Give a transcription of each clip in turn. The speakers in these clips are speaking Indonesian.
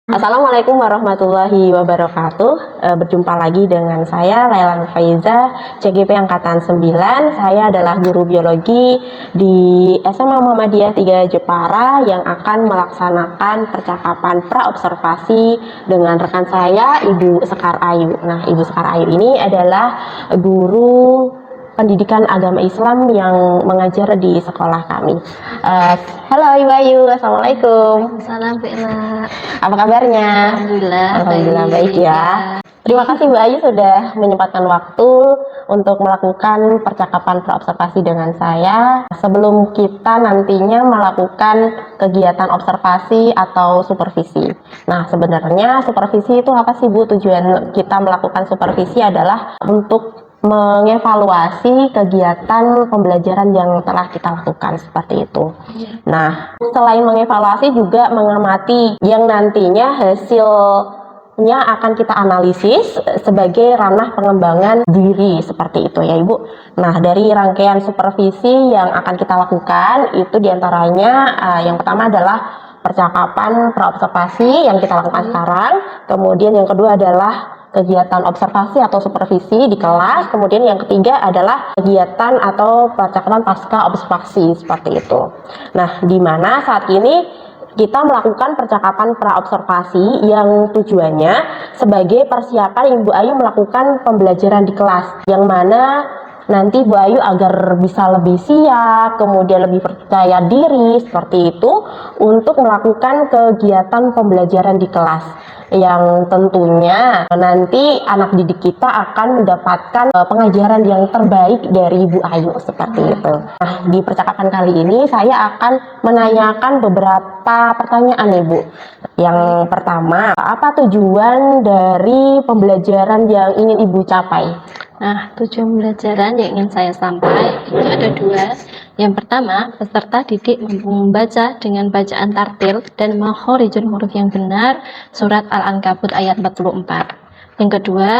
Assalamualaikum warahmatullahi wabarakatuh. Berjumpa lagi dengan saya Laila Faiza, CGP Angkatan 9. Saya adalah guru biologi di SMA Muhammadiyah 3 Jepara yang akan melaksanakan percakapan praobservasi dengan rekan saya, Ibu Sekar Ayu. Nah, Ibu Sekar Ayu ini adalah guru pendidikan agama Islam yang mengajar di sekolah kami. Halo Ibu Ayu, Assalamualaikum. Salam Bella. Apa kabarnya? Alhamdulillah baik ya. Terima kasih Mbak Ayu sudah menyempatkan waktu untuk melakukan percakapan praobservasi dengan saya. Sebelum kita nantinya melakukan kegiatan observasi atau supervisi. Nah, sebenarnya supervisi itu apa sih Bu? Tujuan kita melakukan supervisi adalah untuk mengevaluasi kegiatan pembelajaran yang telah kita lakukan seperti itu. Nah, selain mengevaluasi juga mengamati yang nantinya hasilnya akan kita analisis sebagai ranah pengembangan diri seperti itu ya Ibu. Nah, dari rangkaian supervisi yang akan kita lakukan itu diantaranya yang pertama adalah percakapan praobservasi yang kita lakukan sekarang. Kemudian yang kedua adalah kegiatan observasi atau supervisi di kelas. Kemudian yang ketiga adalah kegiatan atau percakapan pasca observasi seperti itu. Nah, di mana saat ini kita melakukan percakapan praobservasi yang tujuannya sebagai persiapan Ibu Ayu melakukan pembelajaran di kelas, yang mana nanti Bu Ayu agar bisa lebih siap, kemudian lebih percaya diri seperti itu untuk melakukan kegiatan pembelajaran di kelas, yang tentunya nanti anak didik kita akan mendapatkan pengajaran yang terbaik dari Bu Ayu seperti itu. Nah, di percakapan kali ini saya akan menanyakan beberapa pertanyaan nih Bu. Yang pertama, apa tujuan dari pembelajaran yang ingin Ibu capai? Nah, tujuan pembelajaran yang ingin saya sampaikan itu ada dua. Yang pertama, peserta didik mampu membaca dengan bacaan tartil dan makhorijul huruf yang benar surat Al-Ankabut ayat 44. Yang kedua,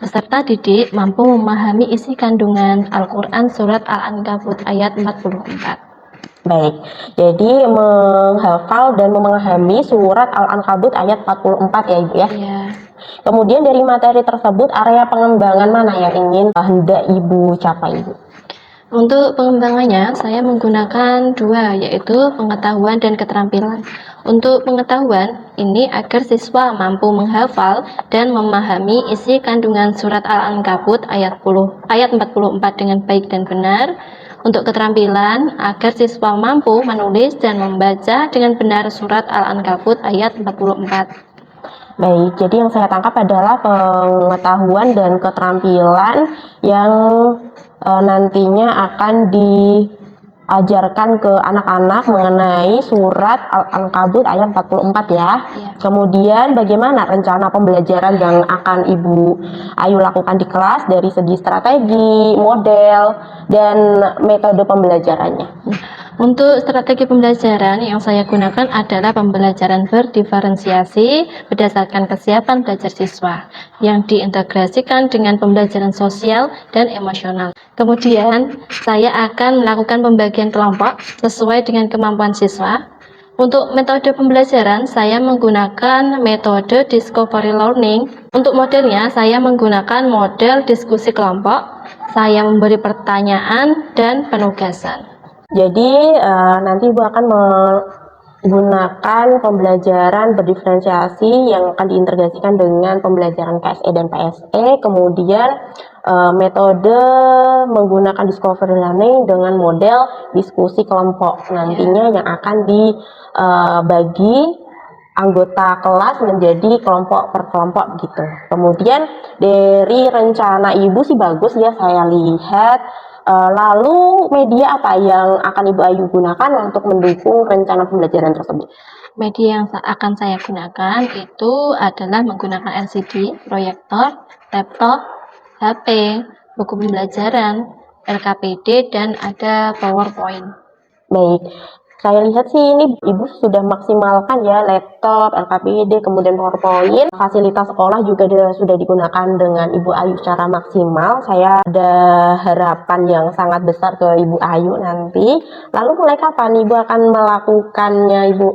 peserta didik mampu memahami isi kandungan Al-Quran surat Al-Ankabut ayat 44. Baik, jadi menghafal dan memahami surat Al-Ankabut ayat 44 ya Ibu ya? Iya. Kemudian dari materi tersebut area pengembangan mana yang ingin hendak Ibu capai Ibu? Untuk pengembangannya, saya menggunakan dua, yaitu pengetahuan dan keterampilan. Untuk pengetahuan, ini agar siswa mampu menghafal dan memahami isi kandungan surat Al-Ankabut ayat 44 dengan baik dan benar. Untuk keterampilan, agar siswa mampu menulis dan membaca dengan benar surat Al-Ankabut ayat 44. Baik, jadi yang saya tangkap adalah pengetahuan dan keterampilan yang nantinya akan diajarkan ke anak-anak mengenai surat Al-Ankabut ayat 44 ya. Kemudian bagaimana rencana pembelajaran yang akan Ibu Ayu lakukan di kelas dari segi strategi, model, dan metode pembelajarannya? Untuk strategi pembelajaran yang saya gunakan adalah pembelajaran berdiferensiasi berdasarkan kesiapan belajar siswa yang diintegrasikan dengan pembelajaran sosial dan emosional. Kemudian, saya akan melakukan pembagian kelompok sesuai dengan kemampuan siswa. Untuk metode pembelajaran, saya menggunakan metode discovery learning. Untuk modelnya, saya menggunakan model diskusi kelompok. Saya memberi pertanyaan dan penugasan. Jadi nanti Ibu akan menggunakan pembelajaran berdiferensiasi yang akan diintegrasikan dengan pembelajaran KSE dan PSE, kemudian metode menggunakan discovery learning dengan model diskusi kelompok nantinya yang akan dibagi anggota kelas menjadi kelompok per kelompok gitu. Kemudian dari rencana Ibu sih bagus ya saya lihat. Lalu media apa yang akan Ibu Ayu gunakan untuk mendukung rencana pembelajaran tersebut? Media yang akan saya gunakan itu adalah menggunakan LCD, proyektor, laptop, HP, buku pembelajaran, LKPD, dan ada PowerPoint. Baik, Saya lihat sih ini Ibu sudah maksimalkan ya laptop, LKPD, kemudian PowerPoint. Fasilitas sekolah juga sudah digunakan dengan Ibu Ayu secara maksimal. Saya ada harapan yang sangat besar ke Ibu Ayu nanti. Lalu mulai kapan Ibu akan melakukannya, Ibu?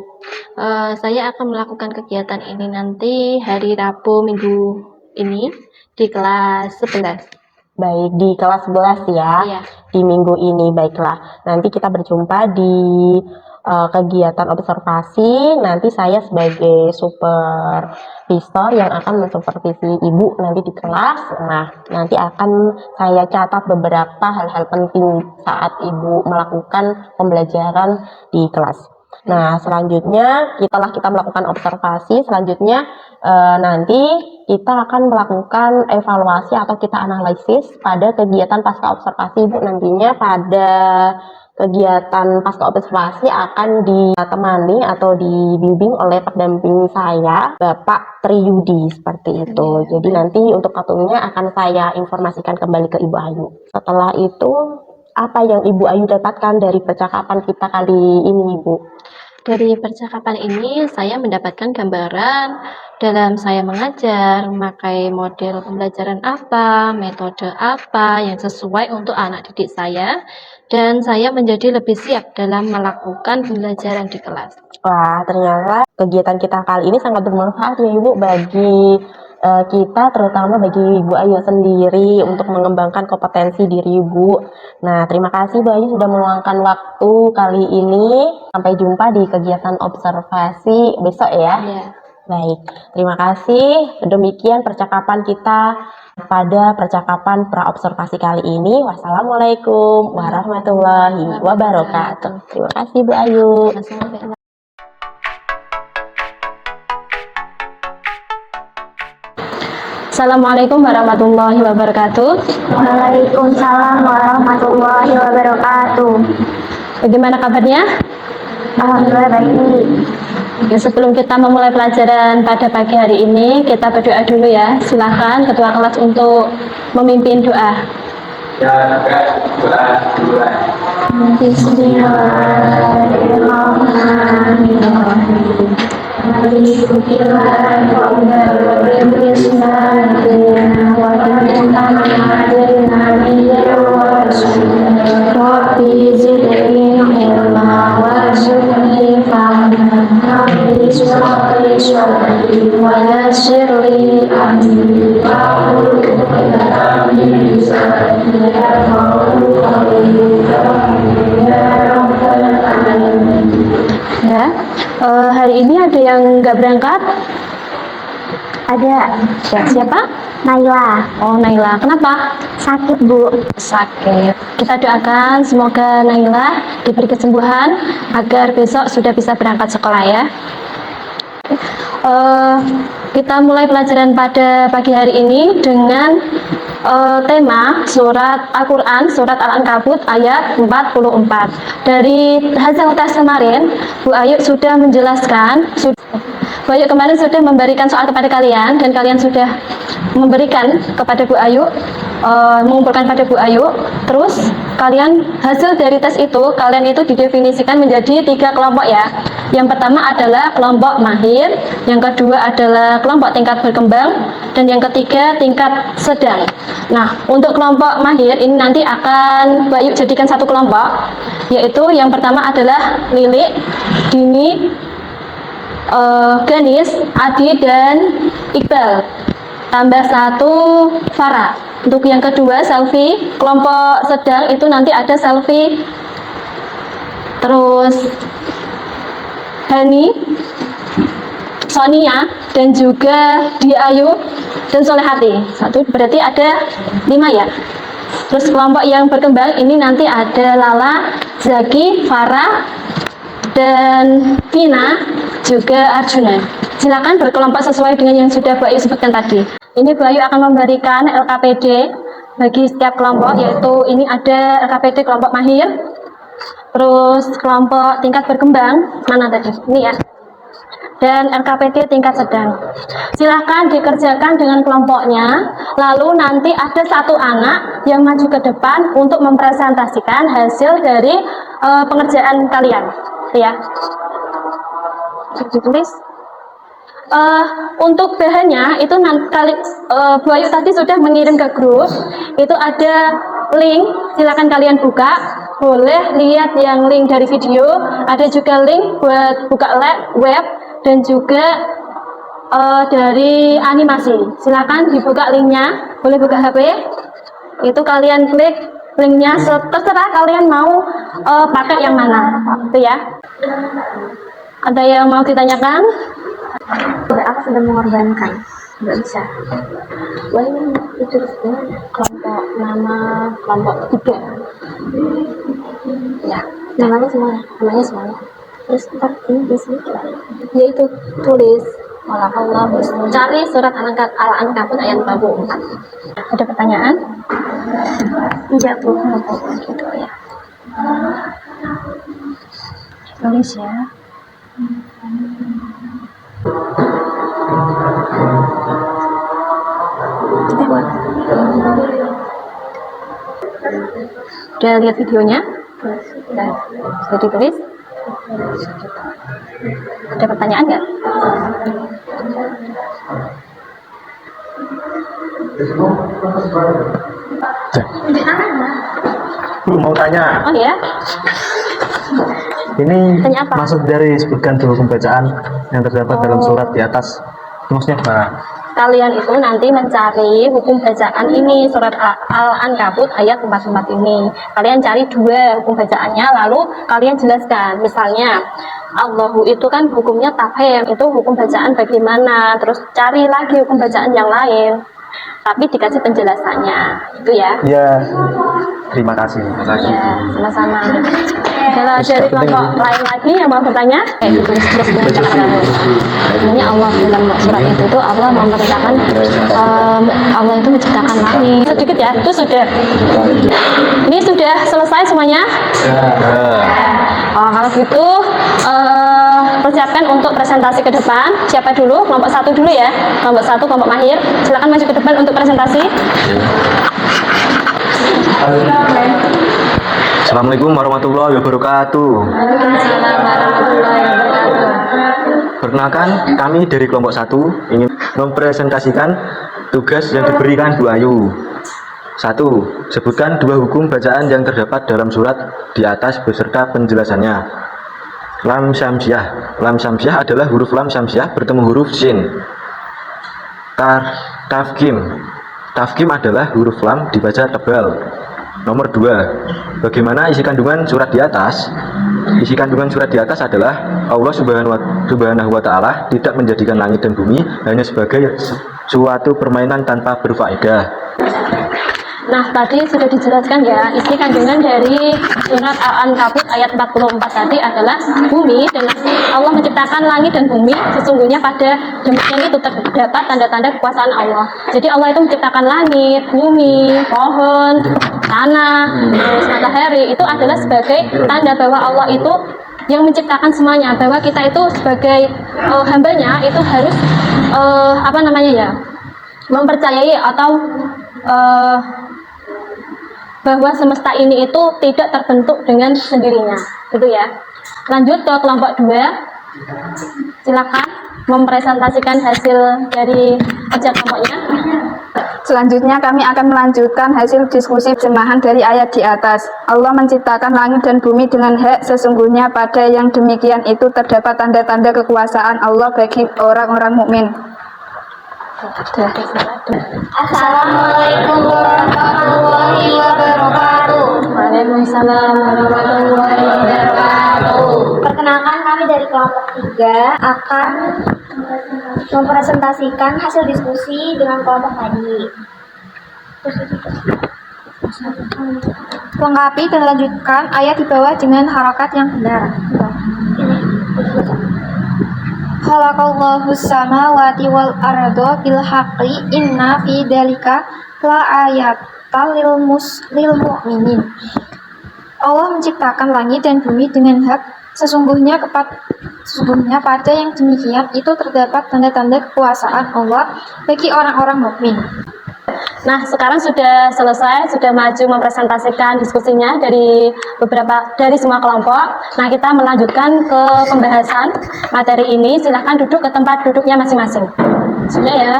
Saya akan melakukan kegiatan ini nanti hari Rabu minggu ini di kelas 11. Baik, di kelas 11 ya, Iya. di minggu ini. Baiklah, nanti kita berjumpa di kegiatan observasi. Nanti saya sebagai supervisor yang akan mensupervisi Ibu nanti di kelas. Nah, nanti akan saya catat beberapa hal-hal penting saat Ibu melakukan pembelajaran di kelas. Nah, selanjutnya setelah kita melakukan observasi, selanjutnya nanti kita akan melakukan evaluasi atau kita analisis pada kegiatan pasca observasi. Ibu nantinya pada kegiatan pasca observasi akan ditemani atau dibimbing oleh pendamping saya, Bapak Triyudi, seperti itu. Jadi nanti untuk waktunya akan saya informasikan kembali ke Ibu Ayu. Setelah itu, apa yang Ibu Ayu dapatkan dari percakapan kita kali ini, Ibu? Dari percakapan ini saya mendapatkan gambaran dalam saya mengajar, memakai model pembelajaran apa, metode apa yang sesuai untuk anak didik saya, dan saya menjadi lebih siap dalam melakukan pembelajaran di kelas. Wah, ternyata kegiatan kita kali ini sangat bermanfaat ya Ibu bagi kita, terutama bagi Ibu Ayu sendiri untuk mengembangkan kompetensi diri Ibu. Nah, terima kasih Bu Ayu sudah meluangkan waktu kali ini. Sampai jumpa di kegiatan observasi besok ya. Ya. Baik, terima kasih. Demikian percakapan kita pada percakapan pra-observasi kali ini. Wassalamualaikum warahmatullahi wabarakatuh. Terima kasih Bu Ayu. Assalamualaikum warahmatullahi wabarakatuh. Waalaikumsalam warahmatullahi wabarakatuh. Bagaimana kabarnya? Alhamdulillah baik. Ya, sebelum kita memulai pelajaran pada pagi hari ini, kita berdoa dulu ya. Silakan ketua kelas untuk memimpin doa. Bismillahirrahmanirrahim. Rabbi zidni ilma warzuqni fahman Rabbi syrahli sadri wa yassir li amri wahlul 'uqdatam min lisani yafqahu qawli ya rabbal alamin. Ya, hari ini ada yang nggak berangkat? Ada Ya, siapa? Naila, Oh, Naila. Kenapa? sakit Bu. Sakit. Kita doakan semoga Naila diberi kesembuhan agar besok sudah bisa berangkat sekolah ya. Kita mulai pelajaran pada pagi hari ini dengan tema surat Al-Quran, surat Al-Ankabut ayat 44. Dari hasil tes kemarin, Bu Ayu sudah menjelaskan, Bu Ayu kemarin sudah memberikan soal kepada kalian, dan kalian sudah memberikan kepada Bu Ayu, mengumpulkan pada Bu Ayu. Terus kalian hasil dari tes itu, kalian itu didefinisikan menjadi 3 kelompok ya. Yang pertama adalah kelompok mahir, yang kedua adalah kelompok tingkat berkembang, dan yang ketiga tingkat sedang. Nah, untuk kelompok mahir ini nanti akan Mbak Yu jadikan satu kelompok, yaitu yang pertama adalah Lilik, Dini, Ganis, Adi, dan Iqbal. Tambah 1 Farah. Untuk yang kedua Selfie, kelompok sedang itu nanti ada Selfie, terus Hani, Sonia, dan juga Diayu dan Solehati. Satu berarti ada 5 ya. Terus kelompok yang berkembang ini nanti ada Lala, Zaki, Farah, dan Vina, juga Arjuna. Silakan berkelompok sesuai dengan yang sudah Bu Ayu sebutkan tadi. Ini Bu Ayu akan memberikan LKPD bagi setiap kelompok, yaitu ini ada LKPD kelompok mahir, terus kelompok tingkat berkembang, mana tadi? Ini ya. Dan LKPD tingkat sedang. Silahkan dikerjakan dengan kelompoknya, lalu nanti ada satu anak yang maju ke depan untuk mempresentasikan hasil dari pengerjaan kalian. Ya. Ditulis. Untuk bahannya itu nanti Bu Ayu tadi sudah mengirim ke grup. Itu ada link, silakan kalian buka. Boleh lihat yang link dari video. Ada juga link buat buka web dan juga dari animasi. Silakan dibuka linknya. Boleh buka HP. Itu kalian klik linknya, terserah kalian mau pakai yang mana. Itu ya. Ada yang mau ditanyakan? Aku sudah mengorbankan, nggak bisa. Wah, ini itu kelompok nama kelompok 3. Ya, Namanya semuanya. namanya semuanya. Terus ntar ini di sini gimana? Yaitu tulis Allah cari surat Al-Ankabut ayat 44. Ada pertanyaan? Tidak, Bu. Gitu ya. Tulis ya. Udah lihat videonya? Sudah ditulis? Ada pertanyaan nggak? Bu, mau tanya, Oh ya, ini Tanya apa? maksud dari sebutkan dua hukum bacaan yang terdapat dalam surat di atas, itu maksudnya apa? kalian itu nanti mencari hukum bacaan ini, surat Al-Ankabut ayat 44 ini. Kalian cari 2 hukum bacaannya, lalu kalian jelaskan. Misalnya, Allahu itu kan hukumnya tafhim, itu hukum bacaan bagaimana, terus cari lagi hukum bacaan yang lain. Tapi dikasih penjelasannya, itu ya. Ya, terima kasih. Ya, sama-sama. Kalau dari kelompok lain lagi yang mau bertanya, tulis dengan catatan. Ini Allah dalam surat itu Allah memberitakan Allah itu menciptakan langit. Sedikit ya, itu sudah. Ini sudah selesai semuanya. Oh, kalau gitu persiapkan untuk presentasi ke depan. Siapa dulu? Kelompok 1 dulu ya. Kelompok 1, kelompok mahir. Silakan maju ke depan untuk presentasi. Assalamualaikum warahmatullahi wabarakatuh. Perkenalkan, kami dari kelompok 1 ingin mempresentasikan tugas yang diberikan Bu Ayu. 1. Sebutkan 2 hukum bacaan yang terdapat dalam surat di atas beserta penjelasannya. Lam Syamsiah. Lam Syamsiah adalah huruf lam syamsiah bertemu huruf sin. Tafkim. Tafkim adalah huruf lam dibaca tebal. Nomor 2. Bagaimana isi kandungan surat di atas? Isi kandungan surat di atas adalah Allah Subhanahu wa Ta'ala tidak menjadikan langit dan bumi hanya sebagai suatu permainan tanpa berfaedah. Nah, tadi sudah dijelaskan ya, isi kandungan dari surat Al-Ankabut ayat 44 tadi adalah bumi, dan Allah menciptakan langit dan bumi, sesungguhnya pada demikian itu terdapat tanda-tanda kekuasaan Allah. Jadi Allah itu menciptakan langit, bumi, pohon, tanah, terus matahari, itu adalah sebagai tanda bahwa Allah itu yang menciptakan semuanya, bahwa kita itu sebagai hambanya itu harus mempercayai atau bahwa semesta ini itu tidak terbentuk dengan sendirinya, gitu ya. Lanjut ke kelompok 2, silakan mempresentasikan hasil dari kerja kelompoknya. Selanjutnya kami akan melanjutkan hasil diskusi terjemahan dari ayat di atas. Allah menciptakan langit dan bumi dengan hak, sesungguhnya pada yang demikian itu terdapat tanda-tanda kekuasaan Allah bagi orang-orang mukmin. Assalamualaikum warahmatullahi wabarakatuh. Waalaikumsalam warahmatullahi wabarakatuh. Perkenalkan, kami dari kelompok 3 akan mempresentasikan hasil diskusi dengan kelompok tadi. Lengkapi dan lanjutkan ayat di bawah dengan harokat yang benar. Khalaqallahu samawati wal arda bil haqqi inna fi dzalika la ayatal lil mu'minin. Allah menciptakan langit dan bumi dengan hak, sesungguhnya pada yang demikian itu terdapat tanda-tanda kekuasaan Allah bagi orang-orang mukmin. Nah, sekarang sudah selesai, sudah maju mempresentasikan diskusinya dari semua kelompok. Nah, kita melanjutkan ke pembahasan materi ini. Silahkan duduk ke tempat duduknya masing-masing. Sudah ya.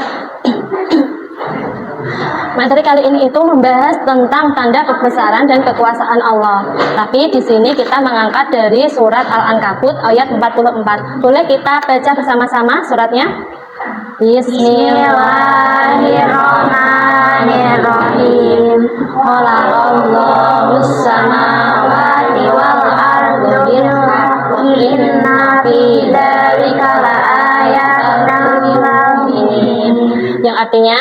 Materi kali ini itu membahas tentang tanda kebesaran dan kekuasaan Allah. Tapi di sini kita mengangkat dari surat Al-Ankabut ayat 44. Boleh kita baca bersama-sama suratnya? Bismillahirrahmanirrahim. Khalaqallahus samawati wal arda bil haqqi inna fi dzalika laayatan lil mu'minin. Yang artinya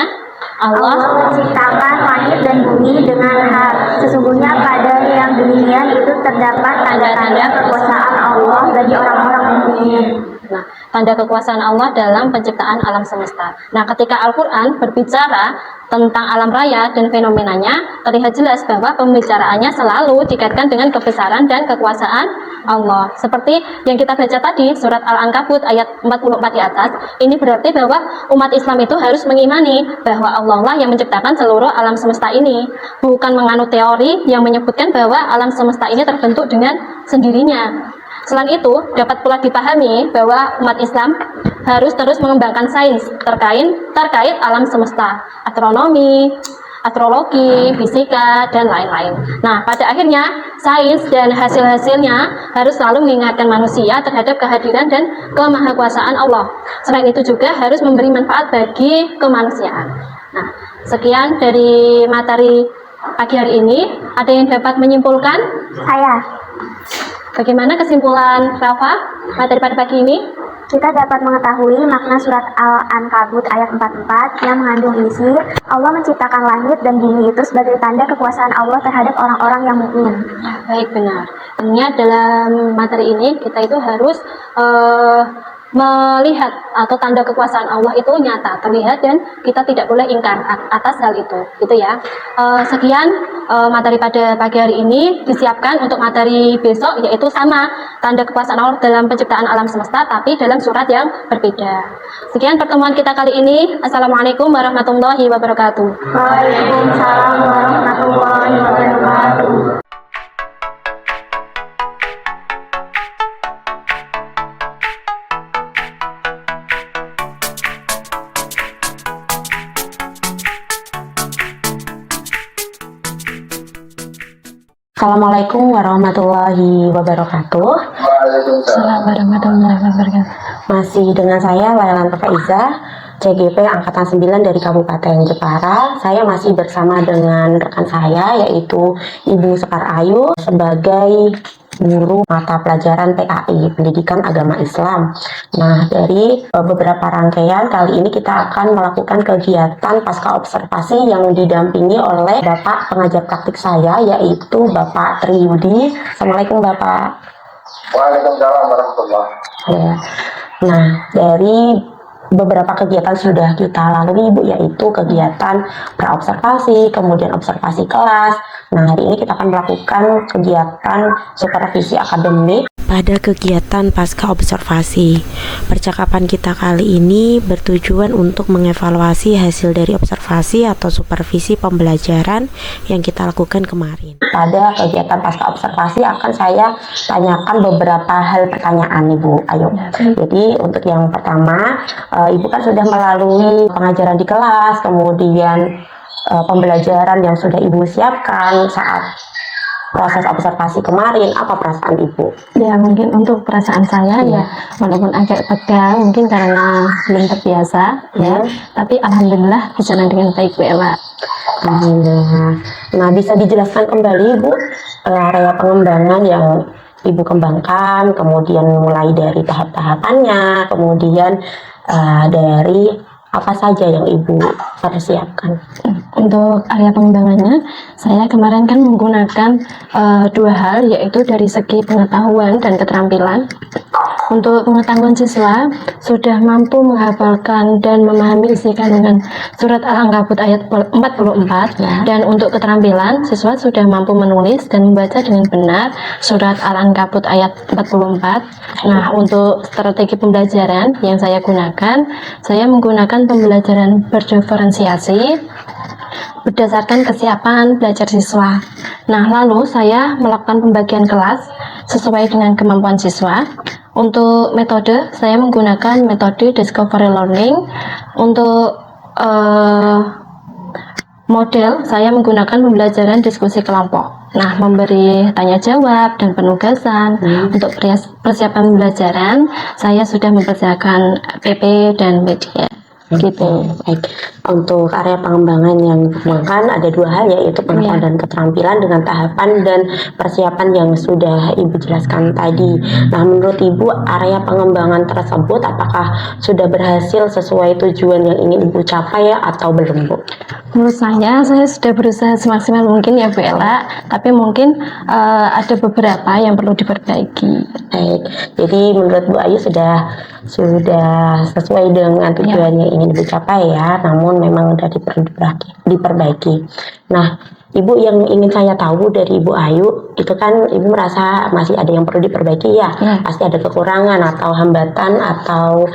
Allah menciptakan langit dan bumi dengan hak. Sesungguhnya pada yang demikian itu terdapat tanda-tanda kekuasaan Allah bagi orang-orang mukmin. Nah, tanda kekuasaan Allah dalam penciptaan alam semesta. Nah, ketika Al-Quran berbicara tentang alam raya dan fenomenanya, terlihat jelas bahwa pembicaraannya selalu dikaitkan dengan kebesaran dan kekuasaan Allah. Seperti yang kita baca tadi, surat Al-Ankabut ayat 44 di atas, ini berarti bahwa umat Islam itu harus mengimani bahwa Allah lah yang menciptakan seluruh alam semesta ini, bukan menganut teori yang menyebutkan bahwa alam semesta ini terbentuk dengan sendirinya. Selain itu, dapat pula dipahami bahwa umat Islam harus terus mengembangkan sains terkait alam semesta, astronomi, astrologi, fisika, dan lain-lain. Nah, pada akhirnya, sains dan hasil-hasilnya harus selalu mengingatkan manusia terhadap kehadiran dan kemahakuasaan Allah. Selain itu juga harus memberi manfaat bagi kemanusiaan. Nah, sekian dari materi pagi hari ini. Ada yang dapat menyimpulkan? Saya, Bagaimana kesimpulan Rafa materi pada pagi ini? kita dapat mengetahui makna surat Al-Ankabut ayat 44 yang mengandung isi Allah menciptakan langit dan bumi itu sebagai tanda kekuasaan Allah terhadap orang-orang yang mukmin. Baik, benar. Artinya dalam materi ini kita itu harus melihat atau tanda kekuasaan Allah itu nyata, terlihat, dan kita tidak boleh ingkar atas hal itu, gitu ya. Sekian materi pada pagi hari ini. Disiapkan untuk materi besok, yaitu sama tanda kekuasaan Allah dalam penciptaan alam semesta, tapi dalam surat yang berbeda. Sekian pertemuan kita kali ini. Assalamualaikum warahmatullahi wabarakatuh. Waalaikumsalam warahmatullahi wabarakatuh. Assalamualaikum warahmatullahi wabarakatuh. Assalamualaikum warahmatullahi wabarakatuh. Masih dengan saya Lailan Faiza, CGP Angkatan 9 dari Kabupaten Jepara. Saya masih bersama dengan rekan saya, yaitu Ibu Sekar Ayu sebagai guru mata pelajaran PAI, Pendidikan Agama Islam. Nah, dari beberapa rangkaian kali ini kita akan melakukan kegiatan pasca observasi yang didampingi oleh Bapak pengajar praktik saya, yaitu Bapak Triyudi. Assalamualaikum Bapak. Waalaikumsalam warahmatullahi. Ya. Nah, dari beberapa kegiatan sudah kita lalui Ibu, yaitu kegiatan praobservasi, kemudian observasi kelas. Nah, hari ini kita akan melakukan kegiatan supervisi akademik. Pada kegiatan pasca observasi, percakapan kita kali ini bertujuan untuk mengevaluasi hasil dari observasi atau supervisi pembelajaran yang kita lakukan kemarin. Pada kegiatan pasca observasi akan saya tanyakan beberapa hal pertanyaan Ibu. Ayo. Jadi untuk yang pertama, Ibu kan sudah melalui pengajaran di kelas, kemudian pembelajaran yang sudah Ibu siapkan saat proses observasi kemarin. Apa perasaan Ibu? Ya, mungkin untuk perasaan saya ya walaupun agak tegang mungkin karena belum terbiasa ya, tapi alhamdulillah berjalan dengan baik Bu Ella. Alhamdulillah. Nah, bisa dijelaskan kembali Ibu area pengembangan yang Ibu kembangkan, kemudian mulai dari tahap-tahapannya, kemudian dari apa saja yang Ibu persiapkan? Untuk area pengembangannya, saya kemarin kan menggunakan dua hal, yaitu dari segi pengetahuan dan keterampilan. Untuk pengetahuan siswa sudah mampu menghafalkan dan memahami isi kandungan surat Al-Ankabut ayat 44, dan untuk keterampilan siswa sudah mampu menulis dan membaca dengan benar surat Al-Ankabut ayat 44. Nah, untuk strategi pembelajaran yang saya gunakan, saya menggunakan pembelajaran berdiferensiasi. berdasarkan kesiapan belajar siswa. Nah, lalu saya melakukan pembagian kelas sesuai dengan kemampuan siswa. Untuk metode, saya menggunakan metode discovery learning. Untuk model, saya menggunakan pembelajaran diskusi kelompok. Nah, memberi tanya jawab dan penugasan. Untuk persiapan pembelajaran, saya sudah mempersiapkan PP dan media. Gitu. Baik. Untuk area pengembangan yang dikembangkan ada dua hal, yaitu pengetahuan dan keterampilan dengan tahapan dan persiapan yang sudah Ibu jelaskan tadi. Nah, menurut Ibu, area pengembangan tersebut apakah sudah berhasil sesuai tujuan yang ingin Ibu capai atau belum, Bu? Menurut saya sudah berusaha semaksimal mungkin ya Bu Ella, tapi mungkin ada beberapa yang perlu diperbaiki. Baik, jadi menurut Bu Ayu sudah sesuai dengan tujuan yang ingin dicapai ya, namun memang sudah diperbaiki. Nah, Ibu, yang ingin saya tahu dari Ibu Ayu, itu kan Ibu merasa masih ada yang perlu diperbaiki ya, pasti ada kekurangan atau hambatan atau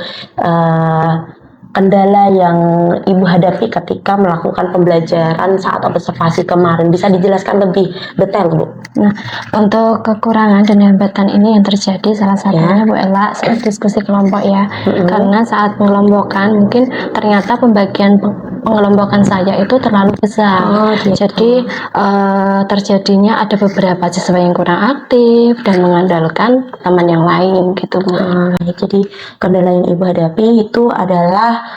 kendala yang Ibu hadapi ketika melakukan pembelajaran saat observasi kemarin. Bisa dijelaskan lebih detail, Bu? Nah, untuk kekurangan dan hambatan ini yang terjadi salah satunya Bu Ella saat diskusi kelompok ya. Karena saat pengelompokan mungkin ternyata pembagian pengelompokan saya itu terlalu besar. Jadi terjadinya ada beberapa siswa yang kurang aktif dan mengandalkan teman yang lain gitu Bu. Baik, jadi kendala yang Ibu hadapi itu adalah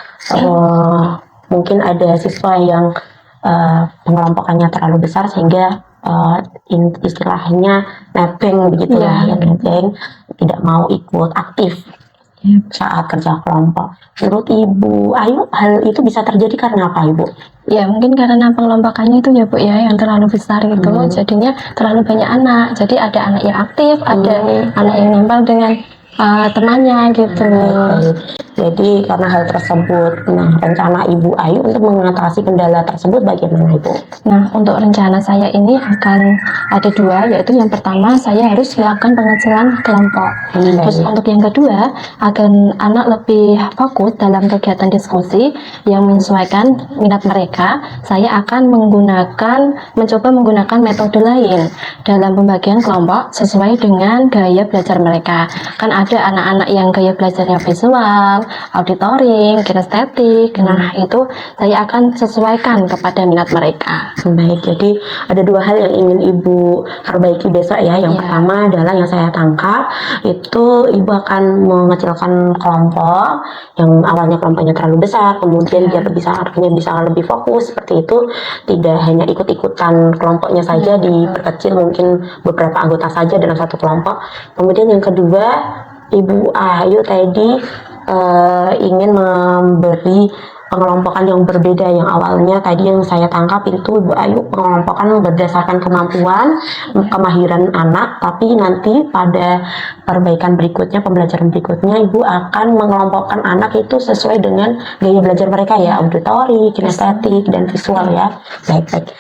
mungkin ada siswa yang pengelompokannya terlalu besar sehingga istilahnya nebeng begitu ya, nebeng, tidak mau ikut aktif saat kerja kelompok. Menurut Ibu Ayu, hal itu bisa terjadi karena apa, Ibu? Ya, mungkin karena pengelompokannya itu ya Bu ya, yang terlalu besar gitu, jadinya terlalu banyak anak. Jadi ada anak yang aktif, ada anak yang nempel dengan temannya gitu. Jadi karena hal tersebut, nah rencana Ibu Ayu untuk mengatasi kendala tersebut bagaimana, Ibu? Nah, untuk rencana saya ini akan ada dua, yaitu yang pertama saya harus melakukan pengecilan kelompok. Terus untuk yang kedua, agar anak lebih fokus dalam kegiatan diskusi yang menyesuaikan minat mereka, saya akan mencoba menggunakan metode lain dalam pembagian kelompok sesuai dengan gaya belajar mereka. Kan ada anak-anak yang gaya belajarnya visual, auditoring, kinestetik. Nah, itu saya akan sesuaikan kepada minat mereka. Baik, jadi ada dua hal yang ingin Ibu perbaiki besok ya. Yang pertama adalah yang saya tangkap itu Ibu akan mengecilkan kelompok yang awalnya kelompoknya terlalu besar, kemudian dia bisa lebih fokus seperti itu, tidak hanya ikut-ikutan kelompoknya saja, diperkecil mungkin beberapa anggota saja dalam satu kelompok. Kemudian yang kedua, Ibu Ayu tadi ingin memberi pengelompokan yang berbeda. Yang awalnya tadi yang saya tangkap itu Ibu Ayu pengelompokan berdasarkan kemampuan, kemahiran anak, tapi nanti pada perbaikan berikutnya, pembelajaran berikutnya, Ibu akan mengelompokkan anak itu sesuai dengan gaya belajar mereka ya, auditori, kinestetik, dan visual ya. Baik-baik.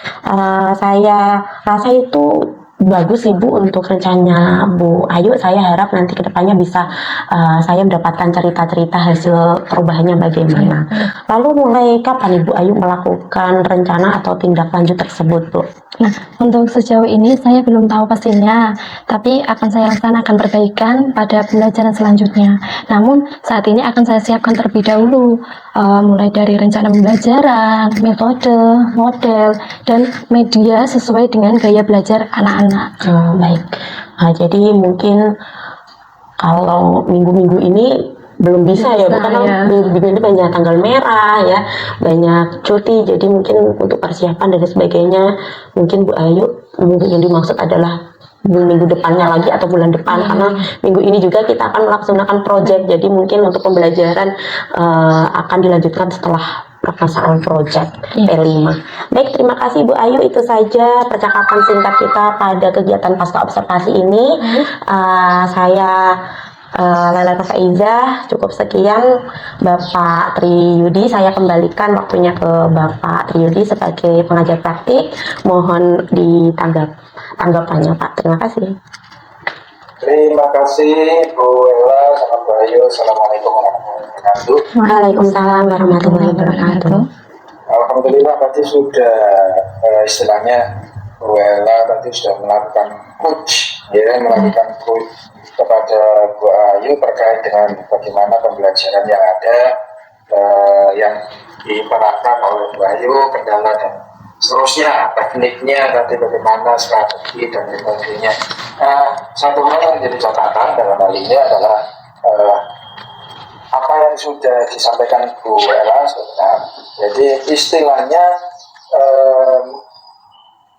Saya rasa itu bagus Ibu untuk rencananya Bu Ayu. Saya harap nanti kedepannya bisa saya mendapatkan cerita-cerita hasil perubahannya bagaimana. Lalu mulai kapan Ibu Ayu melakukan rencana atau tindak lanjut tersebut, Bu? Nah, untuk sejauh ini saya belum tahu pastinya, tapi akan saya laksanakan perbaikan pada pembelajaran selanjutnya. Namun saat ini akan saya siapkan terlebih dahulu, mulai dari rencana pembelajaran, metode, model, dan media sesuai dengan gaya belajar anak-anak. Baik. Jadi mungkin kalau minggu-minggu ini belum bisa ya, karena minggu ini banyak tanggal merah ya, banyak cuti, jadi mungkin untuk persiapan dan sebagainya mungkin Bu Ayu yang dimaksud adalah minggu depannya lagi atau bulan depan, karena minggu ini juga kita akan melaksanakan project, jadi mungkin untuk pembelajaran akan dilanjutkan setelah pelaksanaan project P5. Baik, terima kasih Bu Ayu, itu saja percakapan singkat kita pada kegiatan pasca observasi ini. Saya Laila Faiza, cukup sekian. Bapak Triyudi, saya kembalikan waktunya ke Bapak Triyudi sebagai pengajar praktik. Mohon tanggapannya Pak. Terima kasih. Terima kasih Bu Ella sama Bu Ayu. Assalamualaikum warahmatullahi wabarakatuh. Waalaikumsalam warahmatullahi wabarakatuh. Alhamdulillah tadi sudah istilahnya Bu Ella tadi sudah melakukan coach, ya, melakukan coach kepada Bu Ayu terkait dengan bagaimana pembelajaran yang ada, yang diterapkan oleh Bu Ayu, kendala dan seterusnya, tekniknya tadi bagaimana, strategi dan sebagainya. Satu hal yang menjadi catatan dalam hal ini adalah apa yang sudah disampaikan Bu Ella sudah. Jadi istilahnya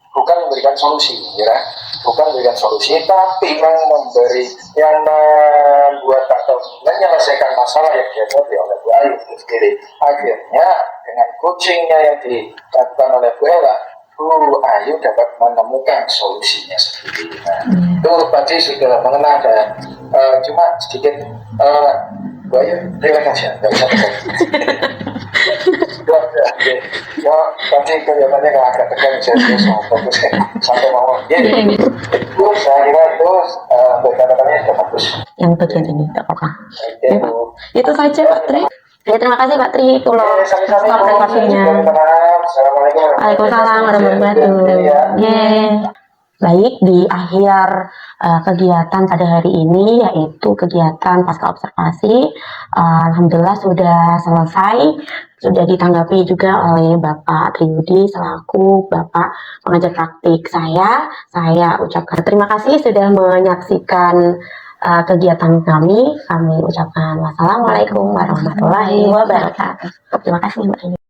bukan memberikan solusi, ya, bukan memberikan solusi, tapi memberi yang membuat atau menyelesaikan masalah yang dihadapi oleh Bu Ayu itu sendiri. Akhirnya dengan coachingnya yang dilakukan oleh Bu Ella, Bu Ayu dapat menemukan solusinya sendiri. Nah, itu tadi sudah mengenal dan cuma sedikit Bu Ayu, terima kasih, nggak usah tegang. Ya, tadi kelihatannya agak tegang, jadi semua fokus sampai mau. Jadi, itu saya kira itu untuk catatannya sudah bagus. Yang bagian ini tak apa-apa. Oke, Ya, Pak. Bu. Itu saja Pak Tri. Ya, terima kasih Pak Tri. Kalau Oke, sami-sami, stop Bu. recordingnya. Assalamualaikum Waalaikumsalam warahmatullahi wabarakatuh. Ya. Yeay. Baik, di akhir kegiatan pada hari ini yaitu kegiatan pasca observasi, alhamdulillah sudah selesai, sudah ditanggapi juga oleh Bapak Triyudi selaku Bapak pengajar praktik saya. Saya ucapkan terima kasih sudah menyaksikan kegiatan kami. Kami ucapkan wassalamualaikum warahmatullahi wabarakatuh. Terima kasih Mbak.